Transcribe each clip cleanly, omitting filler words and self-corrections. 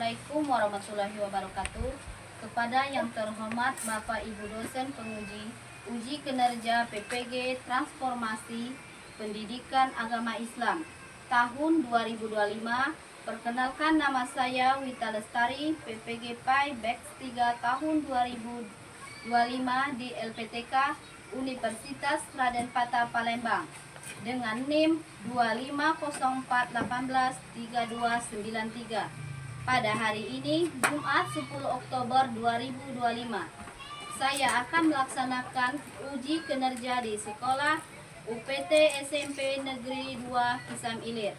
Assalamualaikum warahmatullahi wabarakatuh. Kepada yang terhormat Bapak Ibu dosen penguji uji kinerja PPG Transformasi Pendidikan Agama Islam tahun 2025, perkenalkan nama saya Wita Lestari, PPG PAI Batch 3 tahun 2025 di LPTK Universitas Raden Patah Palembang dengan NIM 250418323. Pada hari ini, Jumat 10 Oktober 2025, saya akan melaksanakan uji kinerja di sekolah UPT SMP Negeri 2 Kisam Ilir,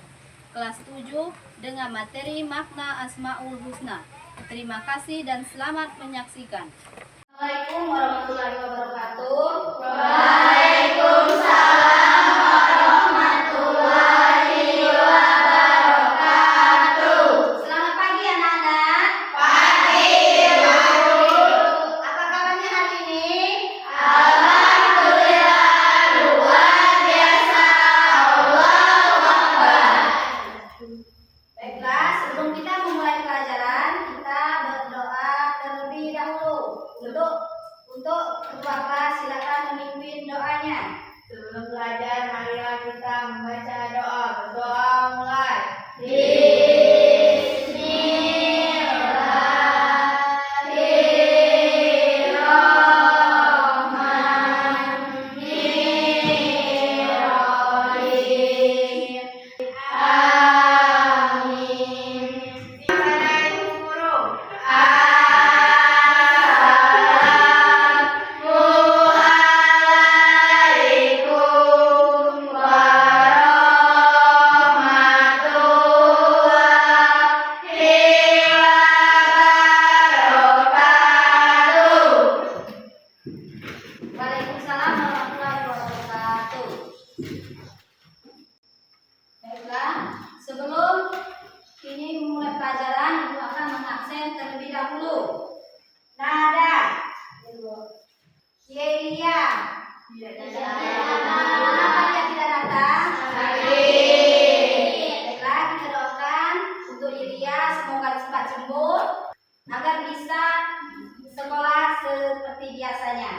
kelas 7 dengan materi makna Asmaul Husna. Terima kasih dan selamat menyaksikan. Assalamualaikum warahmatullahi wabarakatuh. Waalaikumsalam warahmatullahi wabarakatuh. Selamat pagi anak-anak. Pagi, Bu. Apa kabarnya hari ini? Alhamdulillah, luar biasa. Allahu Akbar. Baiklah, sebelum kita memulai pelajaran, kita berdoa terlebih dahulu. Untuk ketua kelas, silakan memimpin doanya. Sebelum belajar, marilah kita membaca doa. Berdoa mulai. Bismillahirrahmanirrahim. Amin. Assalamualaikum guru. Assalamualaikum warahmatullahi wabarakatuh. Waalaikumsalam warahmatullahi wabarakatuh. Baiklah, sebelum ini memulai pelajaran, Ibu akan mengabsen terlebih dahulu. Nada, Yelia. Kenapa dia tidak datang? Baiklah, kita doakan untuk Yelia semoga cepat sembuh agar bisa sekolah seperti biasanya.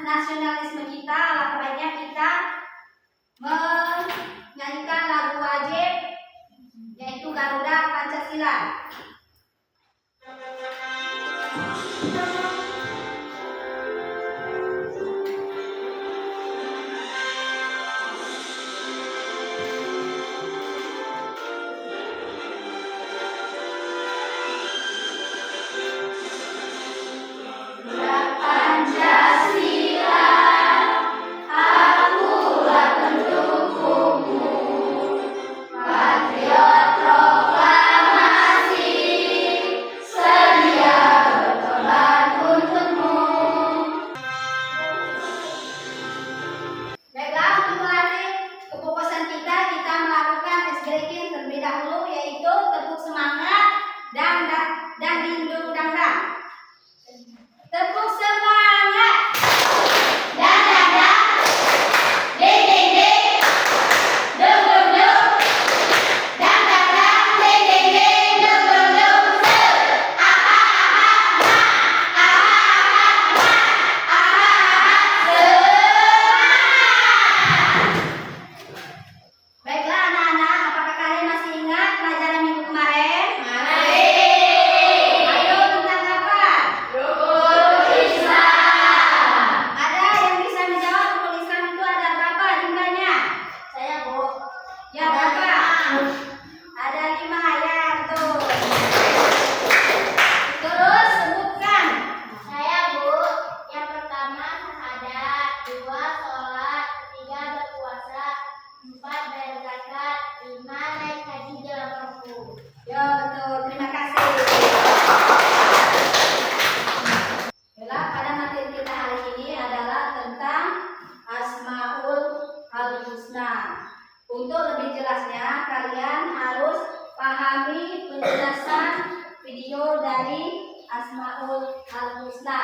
Nasionalisme kita, alangkah baiknya kita menyanyikan lagu wajib yaitu Garuda Pancasila. Pancasila, akulah pendukungmu. Patriot proklamasi, sedia berkorban untukmu. Baiklah, untuk melatih kefokusan kita melakukan breaking terlebih dahulu, yaitu tepuk semangat dan dindung dangdang. Tepuk semangat. Dan dang, ding ding ding, dung dung dung. Dan dang, ding ding ding, dung dung dung. Aha aha aha, aha aha aha, semangat. Baiklah anak-anak, apakah kalian masih ingat pelajaran minggu kemarin? Mari. Ayo tentang apa? Rukun Islam. Ada yang bisa menjawab rukun Islam itu ada berapa jumlahnya? Saya, Bu. Ya berapa? Ada 5 ya, betul. Terus sebutkan. Saya, Bu. Yang pertama syahadat, 2 sholat, 3 berpuasa, 4 berzakat, 5 naik haji dalam waktu. Ya betul, terima kasih. Baiklah, pada materi kita hari ini adalah tentang Asmaul Husna. Untuk lebih jelasnya, kalian harus pahami penjelasan video dari Asmaul Husna.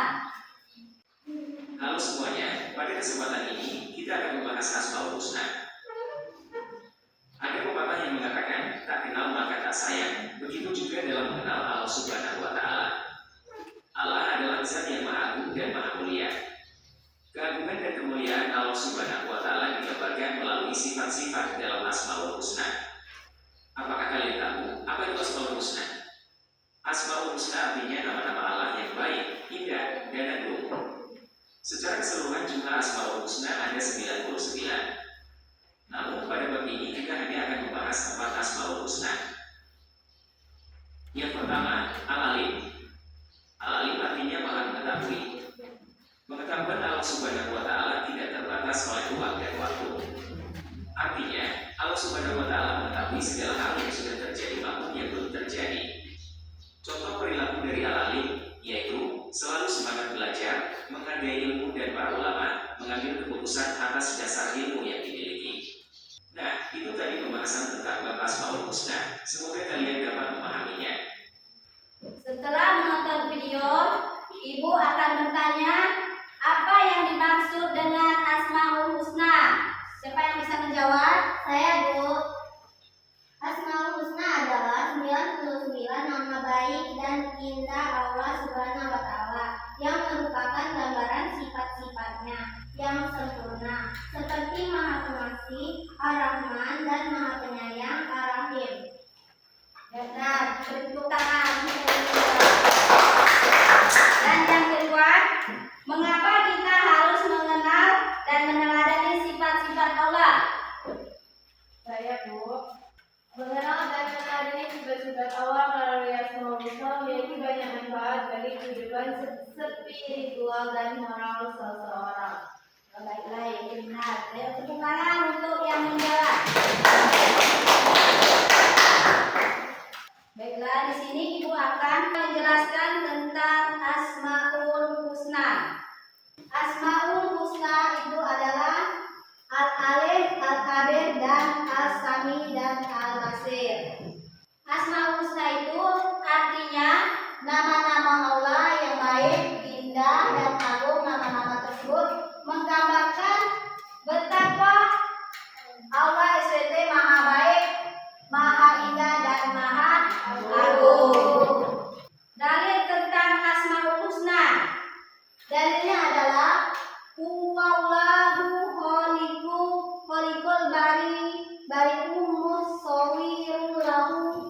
Halo semuanya, pada kesempatan ini kita akan membahas Asmaul Husna. tak sayang, begitu juga dalam mengenal Allah Subhanahu wa Ta'ala. Allah adalah Zat yang Maha Agung dan Maha Mulia. Keagungan dan kemuliaan Allah Subhanahu wa Ta'ala digambarkan melalui sifat-sifat dalam Asmaul Husna. Apakah kalian tahu apa itu Asmaul Husna? Asmaul Husna artinya nama-nama Allah yang baik, indah, dan agung. Secara keseluruhan jumlah Asmaul Husna ada 99. Namun pada bab ini kita hanya akan membahas 4 Asmaul Husna. Yang pertama, Al-Alim. Al-Alim artinya Maha Mengetahui. Pengetahuan Allah Subhanahu wa Ta'ala tidak terbatas oleh ruang dan waktu. Artinya, Allah Subhanahu wa Ta'ala mengetahui segala hal yang sudah terjadi maupun yang belum terjadi. Contoh perilaku dari Al-Alim yaitu selalu semangat belajar, menghargai ilmu dan para ulama, mengambil keputusan atas dasar ilmu yang dimiliki. Nah, itu tadi pembahasan tentang bab Asmaul Husna. Semoga kalian dapat memahaminya. Setelah menonton video, Ibu akan bertanya, apa yang dimaksud dengan Asmaul Husna? Siapa yang bisa menjawab? Saya, Bu. Asmaul Husna adalah 99 nama baik dan indah Allah Subhanahu wa Ta'ala yang merupakan gambaran sifat-sifatnya yang sempurna, seperti Maha Pengasih, Ar-Rahman, dan Maha Penyayang, Ar-Rahim. Nah, bentuk tangan. Dan yang kedua, mengapa kita harus mengenal dan meneladani sifat-sifat Allah? Saya, Bu. Mengenal dan meneladani sifat-sifat Allah melalui Asmaul Husna memiliki banyak manfaat bagi kehidupan spiritual dan moral seseorang. Baiklah, ini benar. Ayo tepuk tangan untuk yang menjawab. Baiklah, di sini Ibu akan menjelaskan tentang Asmaul Husna. Asmaul Husna itu adalah Al-Alif, Al-Kabir, dan Al-Sami, dan Al-Basir. Asmaul Husna itu artinya nama-nama Allah yang baik, indah, dan agung. Nama-nama tersebut menggambarkan betapa Allah SWT maha baik, maha indah, dan maha agung. Dalil tentang Asmaul Husna. Dalilnya adalah Huwallahu khaliqul bari'um musawwirun lahu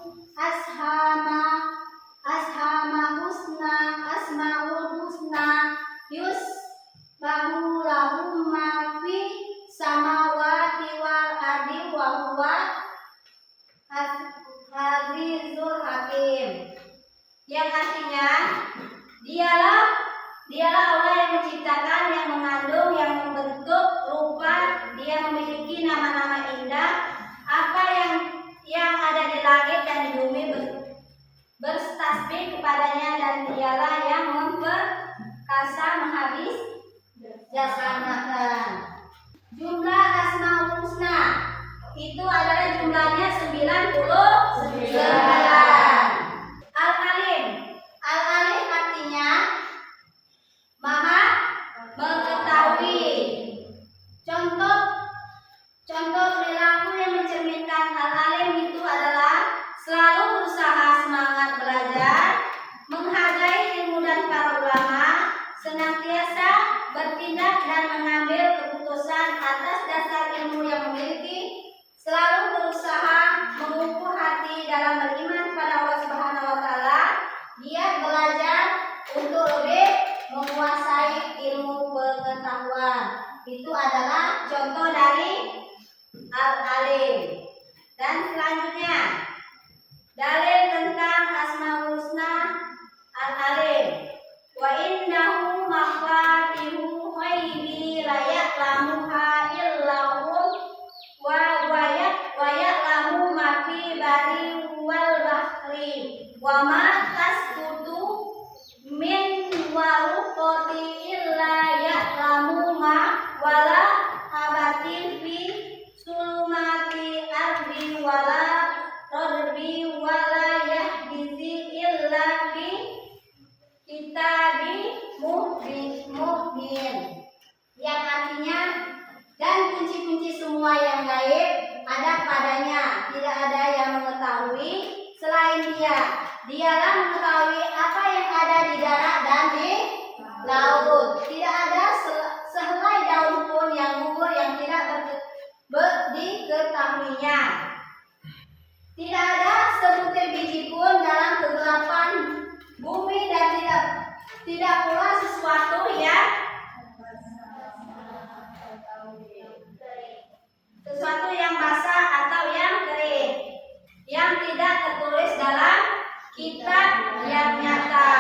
asmaul husna yusbahu lahu ma fi samawati wal ardi wa huwa azizul hakim. Yang artinya dialah Allah yang menciptakan, yang mengandung, yang membentuk rupa. Dia memiliki nama-nama indah. Apa yang ada di langit dan di bumi bertasbih kepadanya, dan dialah yang memperkasa menghabis jasmanakan. Jumlah Asmaul Husna itu adalah jumlahnya 99. Al-Alim. Al-Alim artinya Maha Mengetahui. Contoh perilaku yang mencerminkan Al-Alim itu adalah selalu berusaha semangat belajar, menghargai ilmu dan para ulama, senantiasa bertindak dan mengambil keputusan atas dasar ilmu yang memiliki, selalu berusaha mengukuh hati dalam beriman kepada Allah Subhanahu wa Ta'ala, giat belajar untuk lebih menguasai ilmu pengetahuan. Itu adalah contoh dari Al-Alim. Dan selanjutnya, dalil tentang Asmaul Husna Al-Alim. Wa innahu mafatihu ghaibi la ya'lamuha illahu wa ya'lamu ma fi bari wal bahri wa ma tasqutu min warqati illa ya'lamu ma wala habatin fi sulumati ardi wala Dialah mengetahui apa yang ada di darat dan di laut. Tidak ada sehelai daun pun yang gugur yang tidak diketahuinya. Tidak ada sebutir biji pun dalam kegelapan bumi dan tidak pula sesuatu yang basah atau yang kering yang tidak tertulis dalam kitab yang nyata.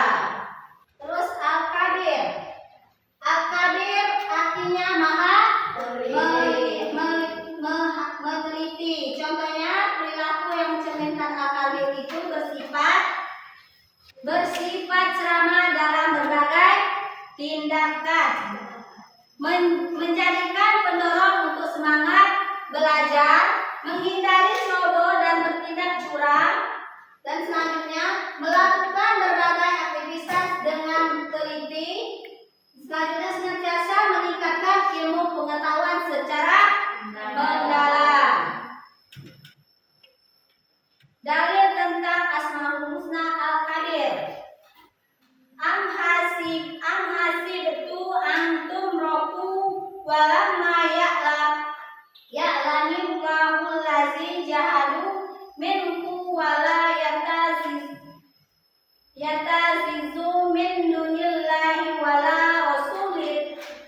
Terus Al-Kabir. Al-Kabir artinya maha meneliti. Contohnya perilaku yang mencerminkan Al-Kabir itu bersifat ceramah dalam berbagai tindakan, menjadikan pendorong untuk semangat belajar, menghindari senodoh dan bertindak curang, dan selanjutnya melakukan berbagai aktivitas dengan teliti. Selanjutnya senantiasa meningkatkan ilmu pengetahuan secara mendalam. Dalil tentang Asmaul Husna Al-Qadir. Am hasibtu antum raku walamma ya'lamillahu allazi jahadu minkum wala yatazizu min dunillahi wala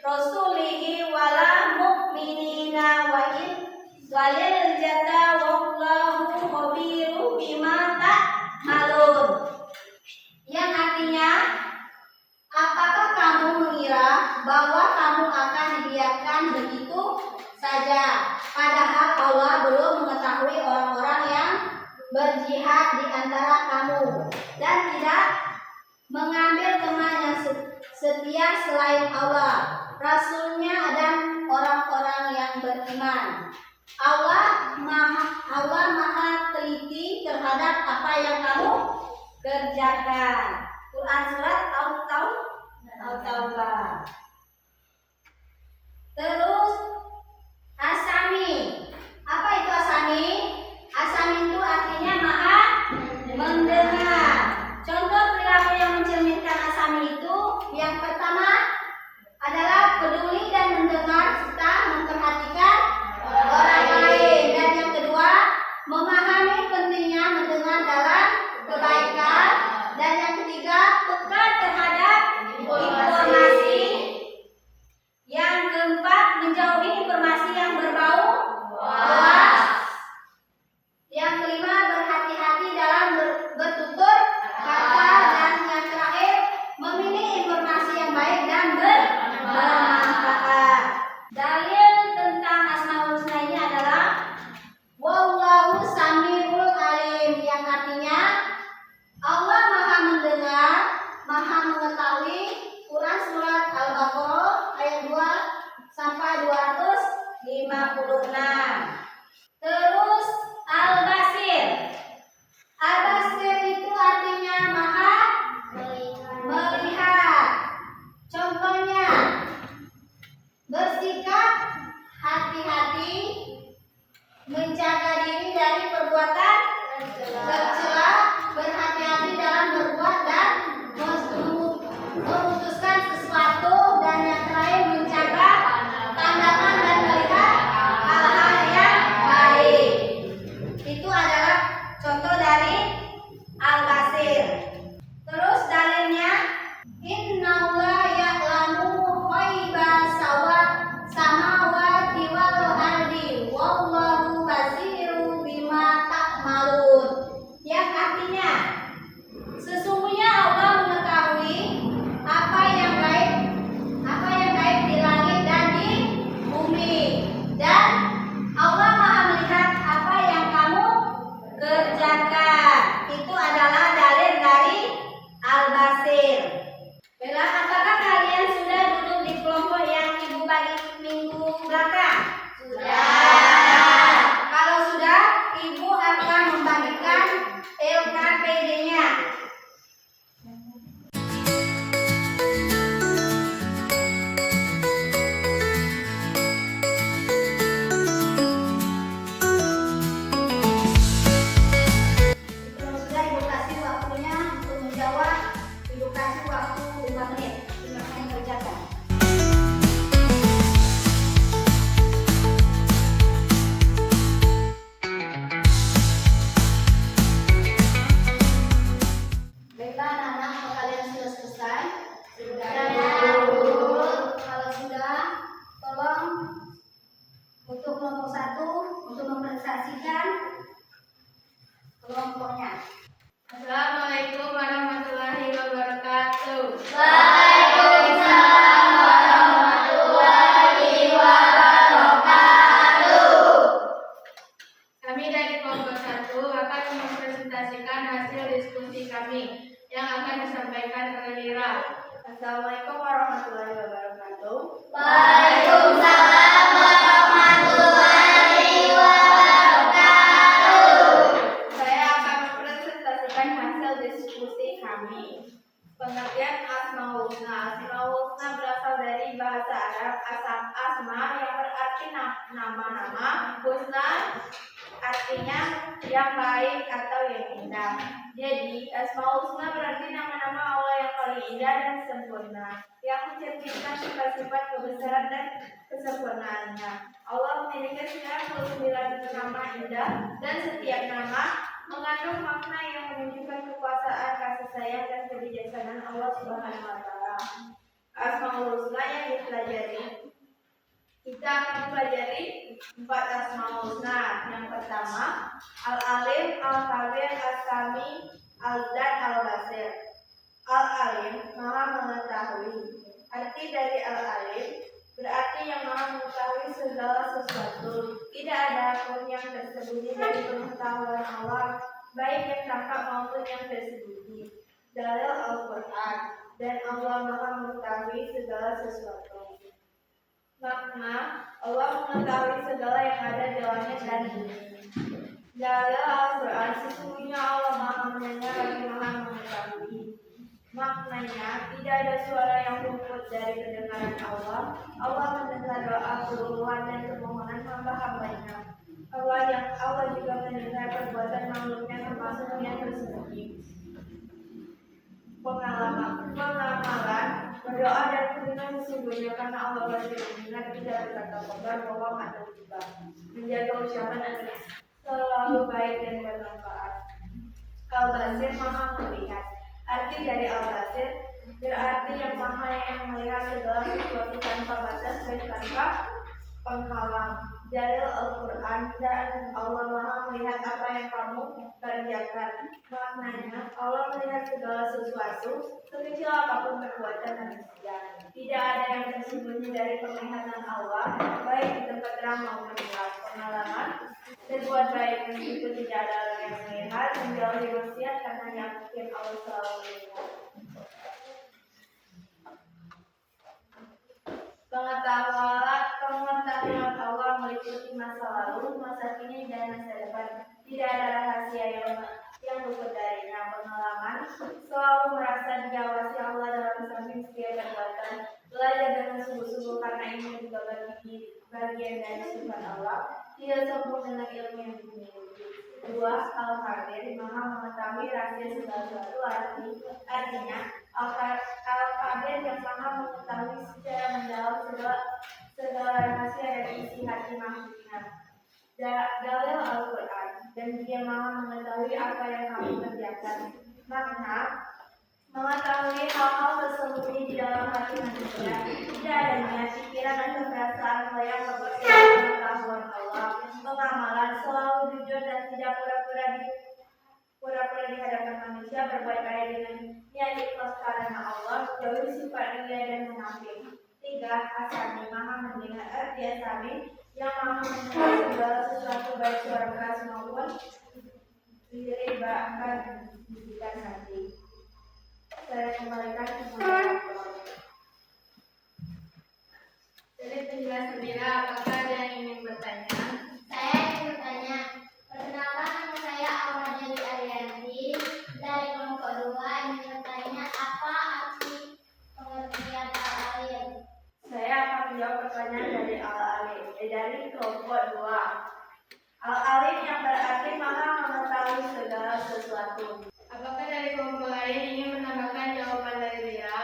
rasulihi wala mu'minina walil jata wallahu khabiru bima ta'malun. Yang artinya, apakah kamu mengira bahwa kamu akan dibiarkan begitu saja, padahal Allah belum mengetahui orang-orang yang berjihad di antara kamu dan tidak mengambil teman yang setia selain Allah, Rasulnya dan orang-orang yang beriman. Allah maha teliti terhadap apa yang kamu kerjakan. Quran surat At-Taubah. Terus Asami. Apa itu Asami? Asami itu artinya maha mendengar. Contoh perilaku yang mencerminkan Asami itu yang pertama adalah peduli dan mendengar serta memperhatikan orang lain, dan yang kedua memahami pentingnya mendengar dalam kebaikan, dan yang ketiga peka terhadap informasi, yang keempat menjauhi informasi yang berbau hoaks, yang kelima berhati-hati dalam bertutur kata, dan yang terakhir memilih informasi yang baik dan bermanfaat. Dalil tentang Asmaul Husna ini adalah Wallahu Samiul Alim, yang artinya Allah maha mendengar, maha mengetahui. Quran surat Al-Baqarah ayat 2 sampai 256. Terus Al-Basir. Al-Basir itu artinya maha melihat. Contohnya bersikap hati-hati, menjaga diri dari perbuatan tercela, berhati-hati dalam berbuat dan memutuskan sesuatu, dan yang terakhir menjaga pandangan dan melihat hal-hal yang baik. Itu adalah contoh dari Al-Basir. Terus dalilnya, Innallaha ya'lamu ghaibas samawati wal ardi wallahu basiru bima ta'malun. Yang artinya saksikan kelompoknya. Assalamualaikum warahmatullahi wabarakatuh. Waalaikumsalam warahmatullahi wabarakatuh. Kami dari kelompok 1 akan mempresentasikan hasil diskusi kami yang akan disampaikan oleh Lira. Assalamualaikum warahmatullahi wabarakatuh. Waalaikumsalam warahmatullahi wabarakatuh. Saya akan mempresentasikan hasil diskusi kami. Pengertian Asmaul Husna. Asmaul Husna berasal dari bahasa Arab asma yang berarti nama-nama. Husna artinya yang baik atau yang indah. Jadi, Asmaul Husna berarti nama-nama Allah yang paling indah dan sempurna, yang mencerminkan sifat-sifat kebesaran dan kesempurnaannya. Allah memiliki 99 nama indah dan setiap nama mengandung makna yang menunjukkan kekuasaan, kasih sayang, dan kebijaksanaan Allah Subhanahu wa Ta'ala. Asmaul Husna yang dipelajari. Kita akan mempelajari 4 Asmaul Husna. Yang pertama, Al-Alim, Al-Khabir, As-Sami, Al-Dan, Al-Basir. Al-Alim, Maha mengetahui. Arti dari Al-Alim berarti yang Maha mengetahui segala sesuatu. Tidak ada pun yang tersembunyi dari pengetahuan Allah, baik yang tampak maupun yang tersembunyi. Dalil Al-Quran, dan Allah Maha mengetahui segala sesuatu. Makna, Allah mengetahui segala yang ada di langit dan bumi. Dalil Al-Quran, sesungguhnya Allah Maha mendengar lagi Maha mengetahui. Maknanya, tidak ada suara yang luput dari pendengaran Allah. Allah mendengar doa, keluhan, dan permohonan hamba-hambanya. Allah juga mendengar perbuatan makhluknya termasuk yang tersembunyi. Pengamalan, berdoa dan beriman sesungguhnya karena Allah basir mendengar, tidak berkata kotor, bohong atau tiba. Menjaga ucapan adalah selalu baik dan bermanfaat. Al-Basir, Maha melihat. Arti dari Al-Basir berarti yang Maha yang melihat segala sesuatu tanpa batas dan tanpa penghalang. Dalil Al-Quran, dan Allah Maha melihat apa yang kamu kerjakan. Maknanya, Allah melihat segala sesuatu, sekecil apapun perbuatan manusia. Tidak ada yang tersembunyi dari penglihatan Allah, baik di tempat terang maupun gelap. Pengalaman, berbuat baik meskipun tidak ada orang yang melihat, menjauhi maksiat karena yakin Allah selalu melihat. Pengetahuan Allah meliputi masa lalu, masa kini, dan masa depan. Tidak ada rahasia yang luput darinya. Pengalaman, selalu merasa diawasi Allah dalam samping setiap perbuatan. Belajar dengan sungguh-sungguh karena ini juga bagian dari sifat Allah. Tidak sombong dengan ilmu yang dimiliki. 2. Al-Khabir, Maha mengetahui rahasia segala sesuatu. Artinya, Al-Khabir yang Maha mengetahui secara mendalam segala rahasia dari isi hati makhluknya. Dalil Al-Quran, dan Dia Maha mengetahui apa yang kamu kerjakan. Makna, mengetahui hal-hal tersembunyi di dalam hati manusia. Tidak adanya pikiran atau perasaan yang lepas dari pengetahuan Allah. Pengamalan, selalu jujur dan tidak pura-pura di hadapan manusia, berbuat baik dengan niat ikhlas karena Allah, jauhi sifat ria dan munafik. 3. Asami, Maha mendengar. Arti Asami, yang Maha mendengar segala sesuatu baik suara keras maupun lirih, bahkan bisikan hati. Saya kembalikan kepada Jadi penjelasan Lira, apakah ada yang ingin bertanya? Saya ingin bertanya, perkenalkan nama saya Ahmad Ariyanti dari kelompok 2. Ingin bertanya, apa arti pengertian Al-Alim? Saya akan menjawab pertanyaan dari Al-Alim dari kelompok 2. Al-Alim yang berarti Maha mengetahui segala sesuatu. Apakah dari kelompok lain ingin menambahkan jawaban dari Lira?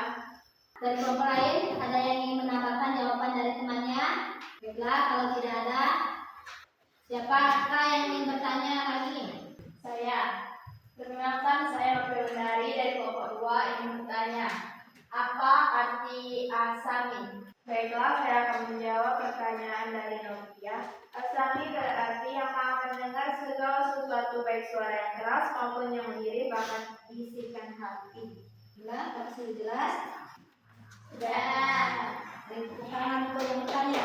Dari kelompok lain, ada yang ingin menambahkan jawaban dari temannya? Baiklah, kalau tidak ada, siapakah yang ingin bertanya lagi? Saya. Perkenalkan, saya Novel dari kelompok 2 ingin bertanya, apa arti Asami? Baiklah, saya akan menjawab pertanyaan dari Novia. Asami berarti yang maha mendengar segala sesuatu baik suara yang keras maupun yang lirih bahkan bisikan hati. Sudah jelas? Sudah. Tepuk tangan untuk yang bertanya.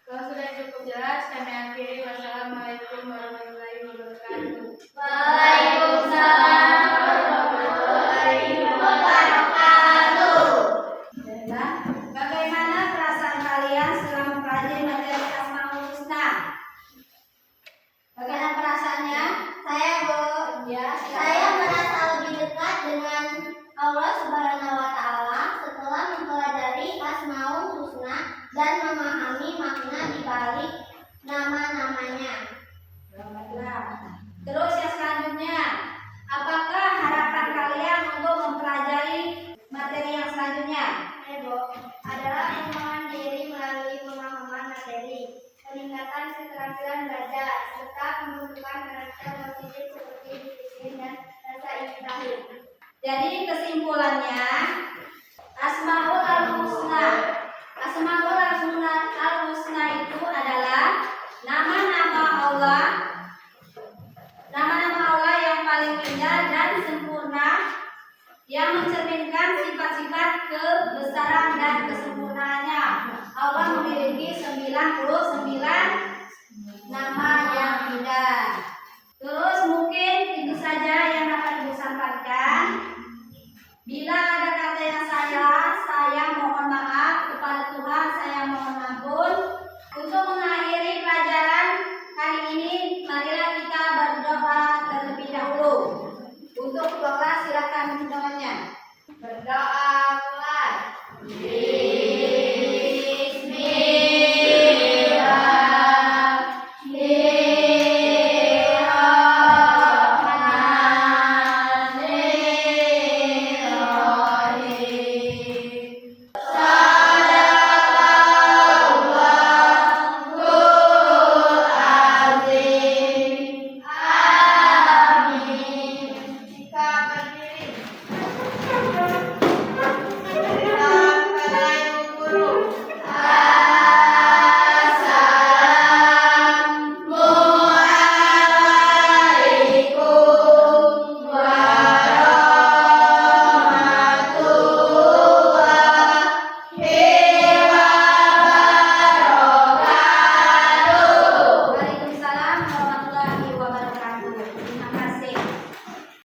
Kalau sudah cukup jelas, kami akhiri. Wassalamualaikum warahmatullahi wabarakatuh. Waalaikumsalam warahmatullahi wabarakatuh. Baiklah, bagaimana perasaan kalian setelah mempelajari materi Asmaul Husna? Bagaimana perasaannya? Saya merasa lebih dekat dengan Allah Subhanahu wa Ta'ala setelah mempelajari Asmaul Husna dan memahami makna di balik nama-namanya. Selamatlah. Terus yang selanjutnya, apakah harapan kalian untuk mempelajari materi yang selanjutnya? Adalah pengembangan diri melalui pemahaman materi, peningkatan keterampilan belajar, serta pembentukan karakter positif seperti disiplin dan rasa ingin tahu. Jadi kesimpulannya, Asmaul Husna. Asmaul Husna itu adalah nama-nama Allah yang paling indah dan sempurna yang mencerminkan sifat-sifat kebesaran dan kesempurnaannya. Allah memiliki 99